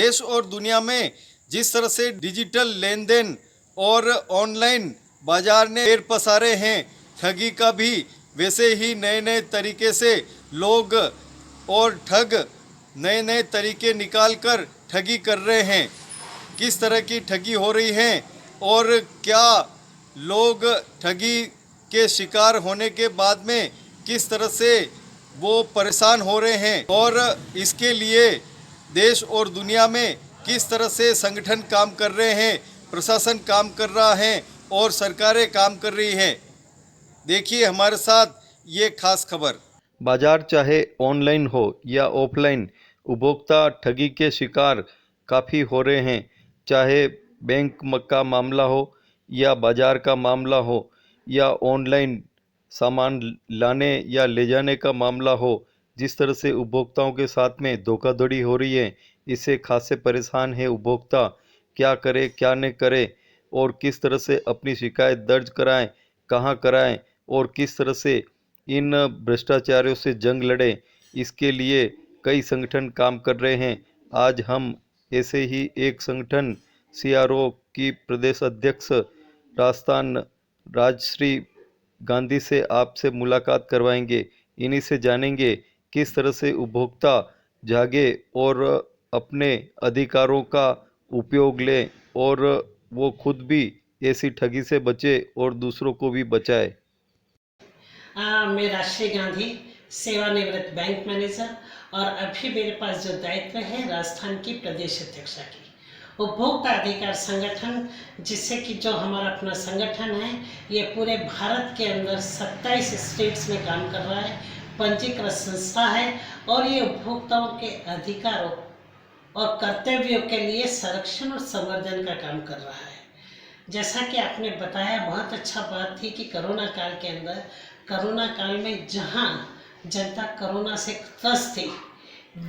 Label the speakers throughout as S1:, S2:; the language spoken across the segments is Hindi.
S1: देश और दुनिया में जिस तरह से डिजिटल लेन देन और ऑनलाइन बाजार ने पैर पसारे हैं ठगी का भी, वैसे ही नए नए तरीके से लोग और ठग नए नए तरीके निकाल कर ठगी कर रहे हैं। किस तरह की ठगी हो रही है और क्या लोग ठगी के शिकार होने के बाद में किस तरह से वो परेशान हो रहे हैं और इसके लिए देश और दुनिया में किस तरह से संगठन काम कर रहे हैं, प्रशासन काम कर रहा है और सरकारें काम कर रही हैं। देखिए हमारे साथ ये खास खबर।
S2: बाजार चाहे ऑनलाइन हो या ऑफलाइन, उपभोक्ता ठगी के शिकार काफ़ी हो रहे हैं। चाहे बैंक का मामला हो या बाजार का मामला हो या ऑनलाइन सामान लाने या ले जाने का मामला हो, जिस तरह से उपभोक्ताओं के साथ में धोखाधड़ी हो रही है, इससे खासे परेशान है उपभोक्ता। क्या करे क्या न करे और किस तरह से अपनी शिकायत दर्ज कराएं, कहां कराएं और किस तरह से इन भ्रष्टाचारियों से जंग लड़े, इसके लिए कई संगठन काम कर रहे हैं। आज हम ऐसे ही एक संगठन CRO की प्रदेश अध्यक्ष राजस्थान राजश्री गांधी से आपसे मुलाकात करवाएंगे। इन्हीं से जानेंगे किस तरह से उपभोक्ता जागे और अपने अधिकारों का उपयोग लें और वो खुद भी ऐसी ठगी से बचे और दूसरों को भी बचाए।
S3: मैं राष्ट्रीय गांधी सेवानिवृत्त बैंक मैनेजर और अभी मेरे पास जो दायित्व है राजस्थान की प्रदेश अध्यक्षा की, उपभोक्ता अधिकार संगठन, जिससे कि जो हमारा अपना संगठन है ये पूरे भारत के अंदर 27 स्टेट्स में काम कर रहा है, पंजीकृत संस्था है और ये उपभोक्ताओं के अधिकारों और कर्तव्यों के लिए संरक्षण और संवर्धन का काम कर रहा है। जैसा कि आपने बताया, बहुत अच्छा बात थी कि कोरोना काल के अंदर, कोरोना काल में जहां जनता कोरोना से त्रस्त थी,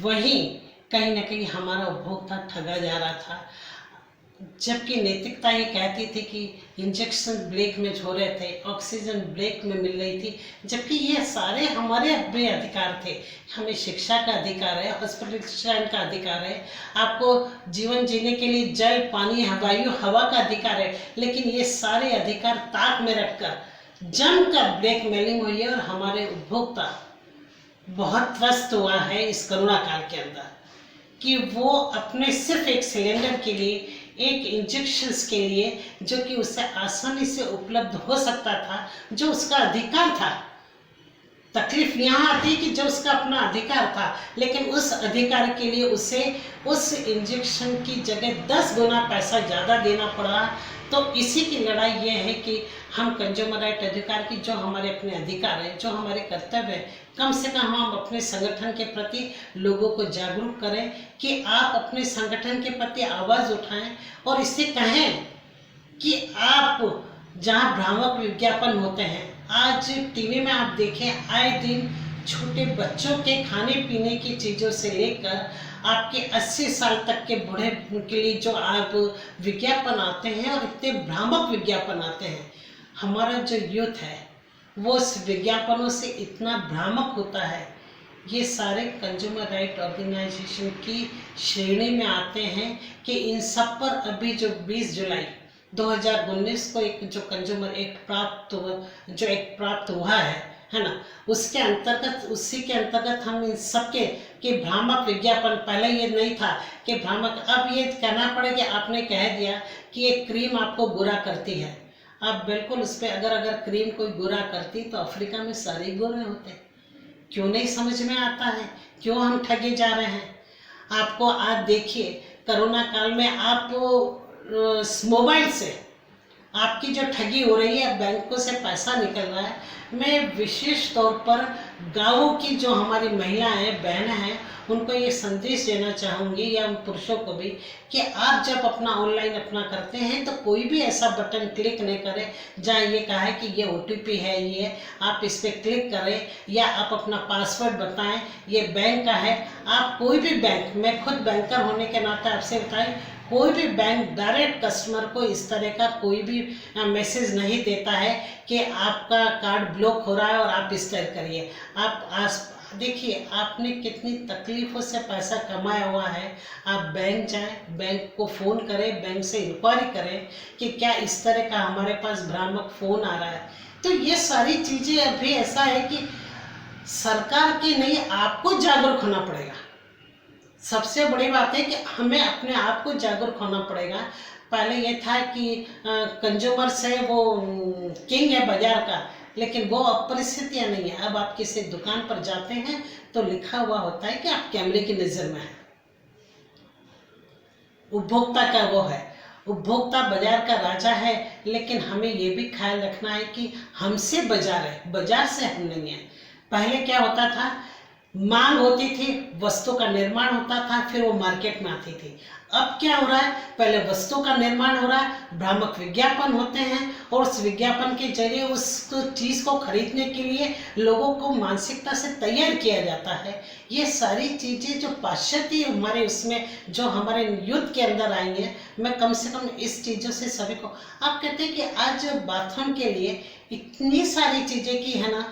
S3: वहीं कहीं ना कहीं हमारा उपभोक्ता ठगा जा रहा था। जबकि नैतिकता ये कहती थी कि इंजेक्शन ब्लैक में हो रहे थे, ऑक्सीजन ब्लैक में मिल रही थी, जबकि ये सारे हमारे अपने अधिकार थे। हमें शिक्षा का अधिकार है, हॉस्पिटल का अधिकार है, आपको जीवन जीने के लिए जल, पानी, वायु, हवा का अधिकार है। लेकिन ये सारे अधिकार ताक में रखकर जमकर ब्लैकमेलिंग हुई है और हमारे उपभोक्ता बहुत त्रस्त हुआ है इस कोरोना काल के अंदर कि वो अपने सिर्फ एक सिलेंडर के लिए, एक इंजेक्शंस के लिए, जो कि उससे आसानी से उपलब्ध हो सकता था, जो उसका अधिकार था। तकलीफ यहाँ आती कि जो उसका अपना अधिकार था, लेकिन उस अधिकार के लिए उसे उस इंजेक्शन की जगह 10 गुना पैसा ज़्यादा देना पड़ा। तो इसी की लड़ाई ये है कि हम कंज्यूमर राइट अधिकार की, जो हमारे अपने अधिकार है, जो हमारे कर्तव्य है, कम से कम हम अपने संगठन के प्रति लोगों को जागरूक करें कि आप अपने संगठन के प्रति आवाज़ उठाएं और इससे कहें कि आप जहां भ्रामक विज्ञापन होते हैं, आज टीवी में आप देखें आए दिन छोटे बच्चों के खाने पीने की चीज़ों से लेकर आपके 80 साल तक के बूढ़े के लिए जो आप विज्ञापन आते हैं और इतने भ्रामक विज्ञापन आते हैं, हमारा जो यूथ है वो उस विज्ञापनों से इतना भ्रामक होता है। ये सारे कंज्यूमर राइट ऑर्गेनाइजेशन की श्रेणी में आते हैं कि इन सब पर अभी जो 20 जुलाई 2019 को एक जो कंज्यूमर एक्ट प्राप्त हुआ है ना, उसके अंतर्गत, उसी के अंतर्गत हम इन सबके कि भ्रामक विज्ञापन, पहले ये नहीं था कि भ्रामक, अब ये कहना पड़ेगा, आपने कह दिया कि ये क्रीम आपको बुरा करती है। आप बिल्कुल उस पर अगर क्रीम कोई बुरा करती तो अफ्रीका में सारे गोरे होते। क्यों नहीं समझ में आता है, क्यों हम ठगे जा रहे हैं? आपको आज देखिए कोरोना काल में आप मोबाइल से आपकी जो ठगी हो रही है, बैंकों से पैसा निकल रहा है। मैं विशेष तौर पर गाँवों की जो हमारी महिलाएं, बहनें हैं, उनको ये संदेश देना चाहूँगी, या उन पुरुषों को भी, कि आप जब अपना ऑनलाइन अपना करते हैं तो कोई भी ऐसा बटन क्लिक नहीं करें जहाँ ये कहा है कि ये OTP है, ये आप इस पर क्लिक करें, या आप अपना पासवर्ड बताएं, ये बैंक का है। आप कोई भी बैंक, मैं खुद बैंकर होने के नाते आपसे बताएं, कोई भी बैंक डायरेक्ट कस्टमर को इस तरह का कोई भी मैसेज नहीं देता है कि आपका कार्ड ब्लॉक हो रहा है और आप इस तरह करिए। आप आज देखिए आपने कितनी तकलीफ़ों से पैसा कमाया हुआ है। आप बैंक जाएं, बैंक को फ़ोन करें, बैंक से इंक्वायरी करें कि क्या इस तरह का हमारे पास भ्रामक फ़ोन आ रहा है। तो ये सारी चीज़ें अभी ऐसा है कि सरकार की नहीं, आपको जागरूक होना पड़ेगा। सबसे बड़ी बात है कि हमें अपने आप को जागरूक होना पड़ेगा। पहले ये था कि कंज्यूमर से वो किंग है बाजार का, लेकिन वो अब परिस्थितियाँ नहीं है। अब आप किसी दुकान पर जाते हैं तो लिखा हुआ होता है कि आप कैमरे की नज़र में हैं। उपभोक्ता का वो है, उपभोक्ता बाजार का राजा है, लेकिन हमें ये भी ख्याल रखना है कि हमसे बाजार है, बाजार से हम नहीं है। पहले क्या होता था, मांग होती थी, वस्तु का निर्माण होता था, फिर वो मार्केट में आती थी। अब क्या हो रहा है, पहले वस्तु का निर्माण हो रहा है, भ्रामक विज्ञापन होते हैं और उस विज्ञापन के जरिए उस चीज़ को खरीदने के लिए लोगों को मानसिकता से तैयार किया जाता है। ये सारी चीज़ें जो पाश्चात्य हमारे उसमें जो हमारे युद्ध के अंदर आई हैं, मैं कम से कम इस चीज़ों से सभी को, आप कहते हैं कि आज बाथरूम के लिए इतनी सारी चीज़ें की है ना,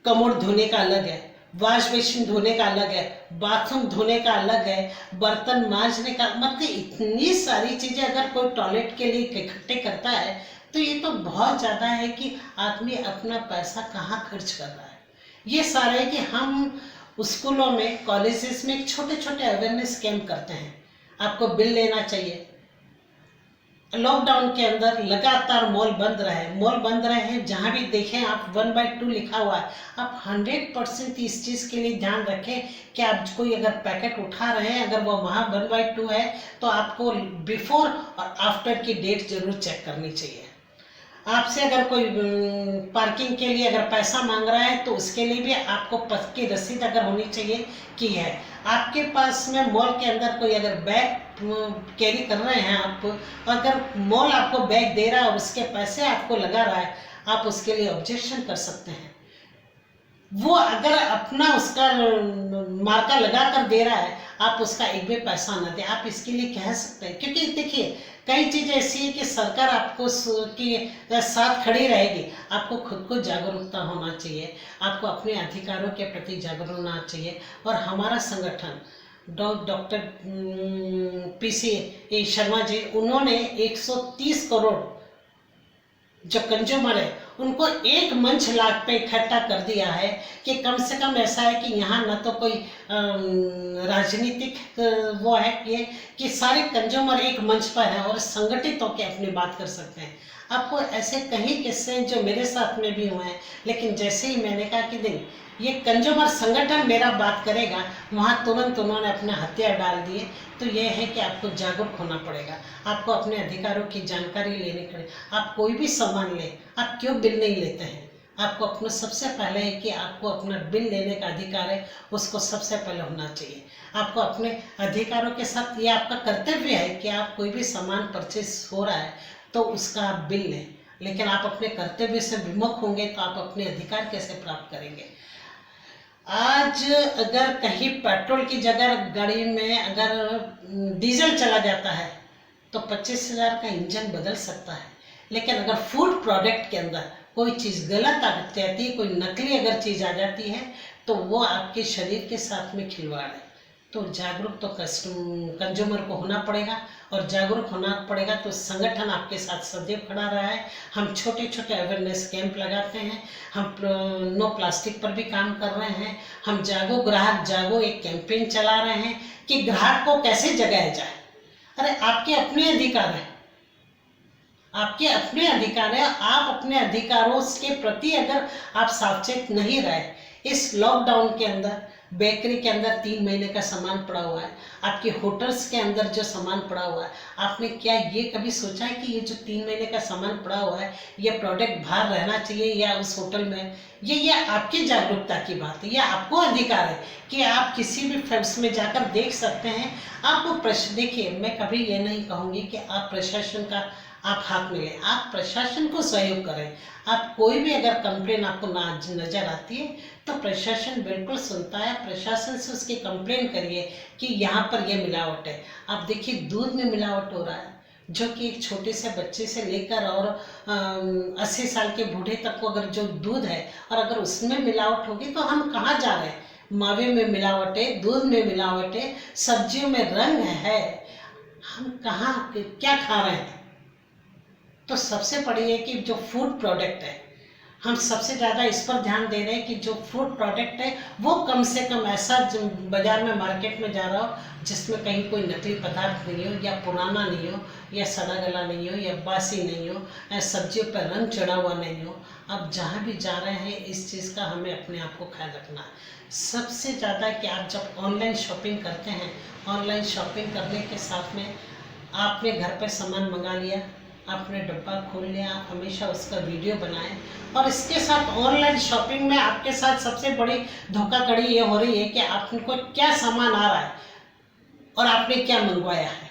S3: कमोड धोने का अलग है, वॉश बेसिन धोने का अलग है, बाथरूम धोने का अलग है, बर्तन मांजने का, मतलब इतनी सारी चीज़ें अगर कोई टॉयलेट के लिए इकट्ठे करता है तो ये तो बहुत ज़्यादा है कि आदमी अपना पैसा कहाँ खर्च कर रहा है। ये सारा है कि हम स्कूलों में, कॉलेजेस में छोटे छोटे अवेयरनेस कैंप करते हैं। आपको बिल लेना चाहिए। लॉकडाउन के अंदर लगातार मॉल बंद रहे हैं, जहाँ भी देखें आप 1/2 लिखा हुआ है। आप 100% इस चीज़ के लिए ध्यान रखें कि आप कोई अगर पैकेट उठा रहे हैं, अगर वो वहाँ 1/2 है तो आपको बिफोर और आफ्टर की डेट जरूर चेक करनी चाहिए। आपसे अगर कोई पार्किंग के लिए अगर पैसा मांग रहा है तो उसके लिए भी आपको पक्की रसीद अगर होनी चाहिए कि है। आपके पास में मॉल के अंदर कोई अगर बैग कैरी कर रहे हैं आप, अगर मॉल आपको बैग दे रहा है और उसके पैसे आपको लगा रहा है, आप उसके लिए ऑब्जेक्शन कर सकते हैं। वो अगर अपना उसका मार्का लगा कर दे रहा है, आप उसका एक भी पैसा ना दें, आप इसके लिए कह सकते हैं। क्योंकि देखिए कई चीज़ें ऐसी है कि सरकार आपको के साथ खड़ी रहेगी। आपको खुद को जागरूकता होना चाहिए, आपको अपने अधिकारों के प्रति जागरूक होना चाहिए। और हमारा संगठन डॉक्टर PC शर्मा जी, उन्होंने 130 करोड़ जो कंज्यूमर है उनको एक मंच लाख पे इकट्ठा कर दिया है कि कम से कम ऐसा है कि यहाँ न तो कोई राजनीतिक वो है कि सारे कंज्यूमर एक मंच पर है और संगठित होकर अपनी बात कर सकते हैं। आपको ऐसे कई किस्से जो मेरे साथ में भी हुए हैं, लेकिन जैसे ही मैंने कहा कि नहीं ये कंज्यूमर संगठन मेरा बात करेगा, वहाँ तुरंत उन्होंने अपने हथियार डाल दिए। तो ये है कि आपको जागरूक होना पड़ेगा, आपको अपने अधिकारों की जानकारी लेनी पड़ेगी। आप कोई भी सामान लें, आप क्यों बिल नहीं लेते हैं? आपको अपना सबसे पहले है कि आपको अपना बिल लेने का अधिकार है, उसको सबसे पहले होना चाहिए। आपको अपने अधिकारों के साथ ये आपका कर्तव्य है कि आप कोई भी सामान परचेस हो रहा है तो उसका आप बिल लें, लेकिन आप अपने कर्तव्य से विमुख होंगे तो आप अपने अधिकार कैसे प्राप्त करेंगे? आज अगर कहीं पेट्रोल की जगह गाड़ी में अगर डीजल चला जाता है तो 25,000 का इंजन बदल सकता है, लेकिन अगर फूड प्रोडक्ट के अंदर कोई चीज़ गलत आ जाती है, कोई नकली अगर चीज़ आ जाती है तो वो आपके शरीर के साथ में खिलवाड़ है। तो जागरूक तो कंज्यूमर को होना पड़ेगा, और जागरूक होना पड़ेगा तो संगठन आपके साथ सदैव खड़ा रहा है। हम छोटे छोटे अवेयरनेस कैंप लगाते हैं, हम नो प्लास्टिक पर भी काम कर रहे हैं, हम जागो ग्राहक जागो एक कैंपेन चला रहे हैं कि ग्राहक को कैसे जगाया जाए। अरे आपके अपने अधिकार हैं, आपके अपने अधिकार है। आप अपने अधिकारों के प्रति अगर आप सावचेत नहीं रहे, इस लॉकडाउन के अंदर बेकरी के अंदर 3 महीने का सामान पड़ा हुआ है, आपके होटल्स के अंदर जो सामान पड़ा हुआ है, आपने क्या ये कभी सोचा है कि ये जो 3 महीने का सामान पड़ा हुआ है ये प्रोडक्ट बाहर रहना चाहिए या उस होटल में? ये आपकी जागरूकता की बात है, ये आपको अधिकार है कि आप किसी भी फैब्स में जाकर देख सकते हैं। आपको देखिए, मैं कभी ये नहीं कहूँगी कि आप प्रशासन का आप हाथ मिलें, आप प्रशासन को सहयोग करें। आप कोई भी अगर कंप्लेन आपको नज़र आती है तो प्रशासन बिल्कुल सुनता है, प्रशासन से उसकी कंप्लेन करिए कि यहाँ पर ये मिलावट है। आप देखिए दूध में मिलावट हो रहा है, जो कि एक छोटे से बच्चे से लेकर और 80 साल के बूढ़े तक को अगर जो दूध है और अगर उसमें मिलावट होगी तो हम कहाँ जा रहे हैं। मावे में मिलावट है, दूध में मिलावट है, सब्जियों में रंग है, हम कहाँ क्या खा रहे हैं। तो सबसे बड़ी है कि जो फूड प्रोडक्ट है, हम सबसे ज़्यादा इस पर ध्यान दे रहे हैं कि जो फूड प्रोडक्ट है वो कम से कम ऐसा बाज़ार में मार्केट में जा रहा हो जिसमें कहीं कोई नकली पदार्थ नहीं हो, या पुराना नहीं हो, या सड़ा गला नहीं हो, या बासी नहीं हो, या सब्जियों पर रंग चढ़ा हुआ नहीं हो। अब जहाँ भी जा रहे हैं इस चीज़ का हमें अपने आप को ख्याल रखना है। सबसे ज़्यादा कि आप जब ऑनलाइन शॉपिंग करते हैं, ऑनलाइन शॉपिंग करने के साथ में आपने घर पर सामान मंगा लिया, आपने डब्बा खोल लिया, आप हमेशा उसका वीडियो बनाएं। और इसके साथ ऑनलाइन शॉपिंग में आपके साथ सबसे बड़ी धोखाधड़ी ये हो रही है कि आपको क्या सामान आ रहा है और आपने क्या मंगवाया है।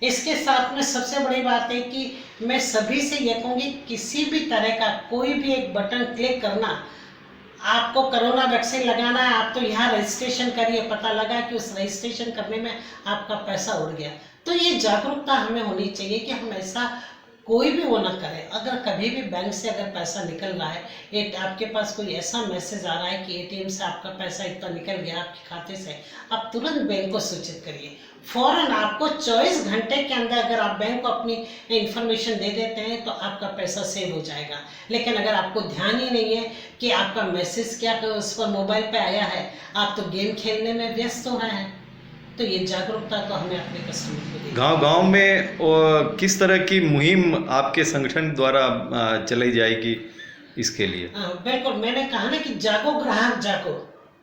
S3: इसके साथ में सबसे बड़ी बात है कि मैं सभी से ये कहूँगी, किसी भी तरह का कोई भी एक बटन क्लिक करना, आपको कोरोना वैक्सीन लगाना है, आप तो यहाँ रजिस्ट्रेशन करिए, पता लगा कि उस रजिस्ट्रेशन करने में आपका पैसा उड़ गया। तो ये जागरूकता हमें होनी चाहिए कि हम ऐसा कोई भी वो ना करें। अगर कभी भी बैंक से अगर पैसा निकल रहा है, आपके पास कोई ऐसा मैसेज आ रहा है कि एटीएम से आपका पैसा इतना निकल गया आपके खाते से, आप तुरंत बैंक को सूचित करिए। फ़ौरन आपको 24 घंटे के अंदर अगर आप बैंक को अपनी इन्फॉर्मेशन दे देते हैं तो आपका पैसा सेव हो जाएगा। लेकिन अगर आपको ध्यान ही नहीं है कि आपका मैसेज क्या उस पर मोबाइल पे आया है, आप तो गेम खेलने में व्यस्त हो रहे हैं। तो ये जागरूकता तो हमें अपने कस्टमर को देनी।
S2: गांव-गांव में किस तरह की मुहिम आपके संगठन द्वारा चलाई जाएगी इसके लिए?
S3: बिल्कुल, मैंने कहा ना कि जागो ग्राहक जागो।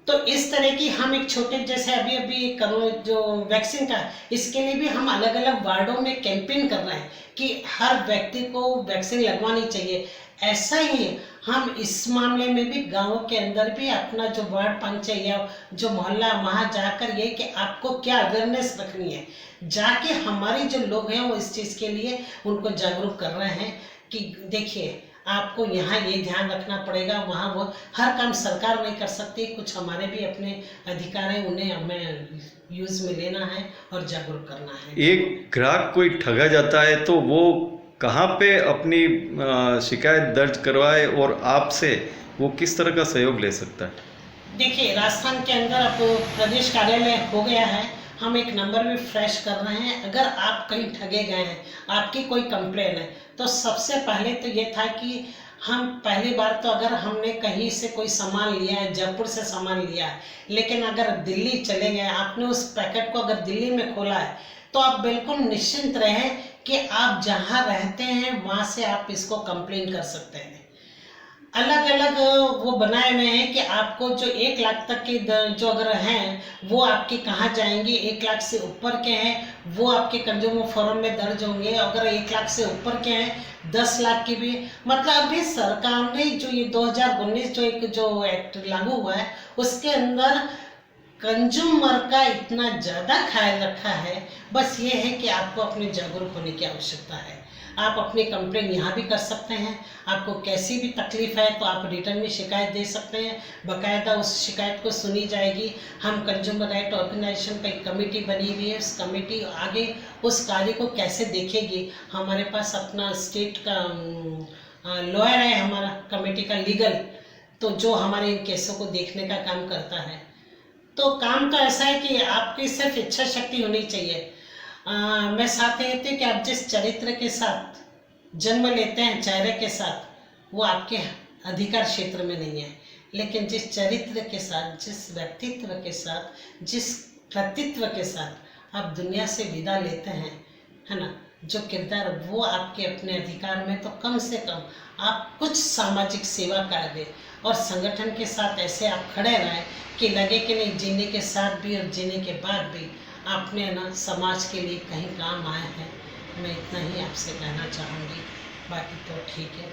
S3: तो इस तरह की हम एक छोटे जैसे अभी करो जो वैक्सीन का, इसके लिए भी हम अलग अलग वार्डों में कैंपेन कर रहे हैं कि हर व्यक्ति को वैक्सीन लगवानी चाहिए। ऐसा ही हम इस मामले में भी गांवों के अंदर भी अपना जो वार्ड पंचायत या जो मोहल्ला, वहाँ जाकर ये कि आपको क्या अवेयरनेस रखनी है, जाके हमारे जो लोग हैं वो इस चीज़ के लिए उनको जागरूक कर रहे हैं कि देखिए आपको यहाँ ये ध्यान रखना पड़ेगा, वहाँ वो हर काम सरकार नहीं कर सकती, कुछ हमारे भी अपने अधिकार हैं, उन्हें हमें यूज़ में लेना है और जागरूक करना है।
S2: एक ग्राहक कोई ठगा जाता है तो वो कहाँ पे अपनी शिकायत दर्ज करवाए और आपसे वो किस तरह का सहयोग ले सकता है?
S3: देखिए, राजस्थान के अंदर अब प्रदेश कार्यालय हो गया है, हम एक नंबर भी फ्रेश कर रहे हैं। अगर आप कहीं ठगे गए हैं, आपकी कोई कंप्लेन है, तो सबसे पहले तो ये था कि हम पहली बार तो अगर हमने कहीं से कोई सामान लिया है, जयपुर से सामान लिया है, लेकिन अगर दिल्ली चले गए, आपने उस पैकेट को अगर दिल्ली में खोला है, तो आप बिल्कुल निश्चिंत रहें कि आप जहाँ रहते हैं वहाँ से आप इसको कंप्लेन कर सकते हैं। अलग अलग वो बनाए हुए हैं कि आपको जो 1 लाख तक के जो अगर हैं वो आपके कहाँ जाएंगे, 1 लाख से ऊपर के हैं वो आपके कंज्यूमर फोरम में दर्ज होंगे, अगर 1 लाख से ऊपर के हैं 10 लाख की भी। मतलब अभी सरकार ने जो ये 2019 जो एक जो एक्ट लागू हुआ है उसके अंदर कंज्यूमर का इतना ज़्यादा ख्याल रखा है। बस ये है कि आपको अपने जागरूक होने की आवश्यकता है। आप अपनी कंप्लेन यहाँ भी कर सकते हैं, आपको कैसी भी तकलीफ़ है तो आप रिटर्न में शिकायत दे सकते हैं, बाकायदा उस शिकायत को सुनी जाएगी। हम कंज्यूमर राइट ऑर्गेनाइजेशन का एक कमेटी बनी हुई है, उस कमेटी आगे उस कार्य को कैसे देखेगी। हमारे पास अपना स्टेट का लॉयर है, हमारा कमेटी का लीगल, तो जो हमारे इन केसों को देखने का काम करता है। तो काम तो ऐसा है कि आपकी सिर्फ इच्छा शक्ति होनी चाहिए। मैं साथ कहती हूँ कि आप जिस चरित्र के साथ जन्म लेते हैं, चेहरे के साथ, वो आपके अधिकार क्षेत्र में नहीं है, लेकिन जिस चरित्र के साथ, जिस व्यक्तित्व के साथ, जिस कृतित्व के साथ आप दुनिया से विदा लेते हैं, है ना, जो किरदार वो आपके अपने अधिकार में, तो कम से कम आप कुछ सामाजिक सेवा कार्य और संगठन के साथ ऐसे आप खड़े रहें कि लगे कि नहीं, जीने के साथ भी और जीने के बाद भी आपने ना समाज के लिए कहीं काम आए हैं। मैं इतना ही आपसे कहना चाहूँगी, बाकी तो ठीक है।